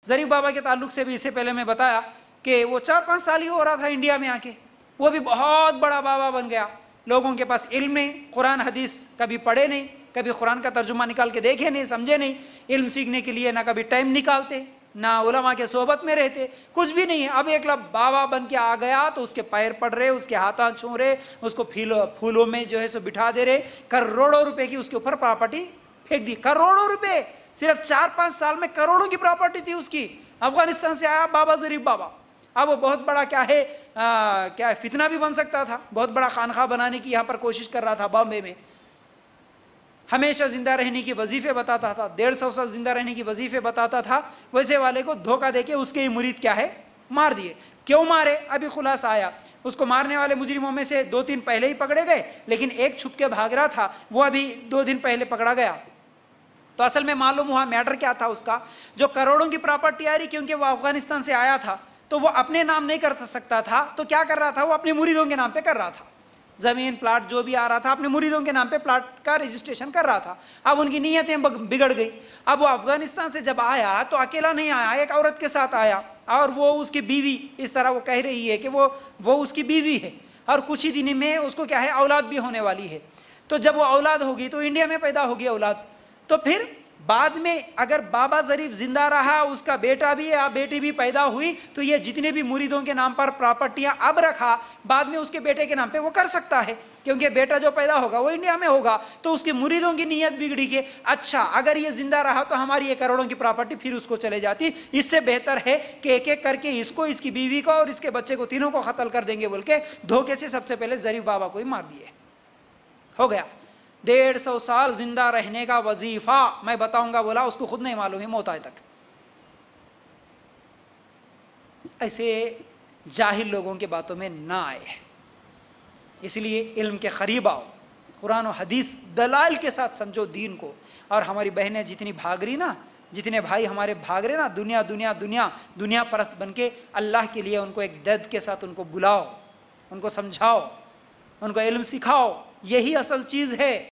ज़रीफ बाबा के ताल्लुक से भी इससे पहले मैं बताया कि वो 4-5 साल ही हो रहा था इंडिया में आके, वो भी बहुत बड़ा बाबा बन गया। लोगों के पास इल्म नहीं, कुरान हदीस कभी पढ़े नहीं, कभी कुरान का तर्जुमा निकाल के देखे नहीं, समझे नहीं, इल्म सीखने के लिए ना कभी टाइम निकालते, ना उलमा के सोहबत में रहते, कुछ भी नहीं है। अब एक बाबा बन के आ गया तो उसके पैर पड़ रहे, उसके हाथ छू रहे, उसको फूलों में जो है सो बिठा दे रहे, करोड़ों रुपए की उसके ऊपर प्रॉपर्टी फेंक दी। करोड़ों रुपए, सिर्फ 4-5 साल में करोड़ों की प्रॉपर्टी थी उसकी। अफगानिस्तान से आया बाबा ज़रीफ बाबा। अब वो बहुत बड़ा क्या है फितना भी बन सकता था, बहुत बड़ा खानखा बनाने की यहाँ पर कोशिश कर रहा था बॉम्बे में। हमेशा जिंदा रहने की वजीफे बताता था, 150 साल जिंदा रहने की वजीफे बताता था। वैसे वाले को धोखा देके उसके ही मुरीद क्या है मार दिए। क्यों मारे, अभी खुलासा आया। उसको मारने वाले मुजरिमों में से 2-3 पहले ही पकड़े गए, लेकिन एक छुप के भाग रहा था, वो अभी 2 दिन पहले पकड़ा गया। तो असल में मालूम हुआ मैटर क्या था उसका, जो करोड़ों की प्रॉपर्टी आ रही, क्योंकि वो अफगानिस्तान से आया था तो वो अपने नाम नहीं कर सकता था, तो क्या कर रहा था, वो अपने मुरीदों के नाम पे कर रहा था। ज़मीन प्लाट जो भी आ रहा था अपने मुरीदों के नाम पे प्लाट का रजिस्ट्रेशन कर रहा था। अब उनकी नीयतें बिगड़ गई। अब वो अफगानिस्तान से जब आया तो अकेला नहीं आया, एक औरत के साथ आया, और वो उसकी बीवी, इस तरह वो कह रही है कि वो उसकी बीवी है, और कुछ ही दिन में उसको क्या है औलाद भी होने वाली है। तो जब वो औलाद होगी तो इंडिया में पैदा होगी औलाद, तो फिर बाद में अगर बाबा ज़रीफ जिंदा रहा, उसका बेटा भी या बेटी भी पैदा हुई, तो ये जितने भी मुरीदों के नाम पर प्रॉपर्टियां अब रखा, बाद में उसके बेटे के नाम पे वो कर सकता है, क्योंकि बेटा जो पैदा होगा वो इंडिया में होगा। तो उसके मुरीदों की नीयत बिगड़ी कि अच्छा अगर ये जिंदा रहा तो हमारी ये करोड़ों की प्रॉपर्टी फिर उसको चले जाती, इससे बेहतर है कि एक एक करके इसको, इसकी बीवी को और इसके बच्चे को, तीनों को कत्ल कर देंगे बोल के धोखे से सबसे पहले ज़रीफ बाबा को ही मार दिए। हो गया 150 साल जिंदा रहने का वजीफा मैं बताऊंगा बोला, उसको खुद नहीं मालूम है मौत आए तक। ऐसे जाहिल लोगों के बातों में ना आए, इसलिए इल्म के करीब आओ, कुरान और हदीस दलाल के साथ समझो दीन को। और हमारी बहनें जितनी भाग रही ना, जितने भाई हमारे भाग रहे ना दुनिया दुनिया दुनिया दुनिया परस्त बन के, अल्लाह के लिए उनको एक दर्द के साथ उनको बुलाओ, उनको समझाओ, उनको इल्म सिखाओ, यही असल चीज़ है।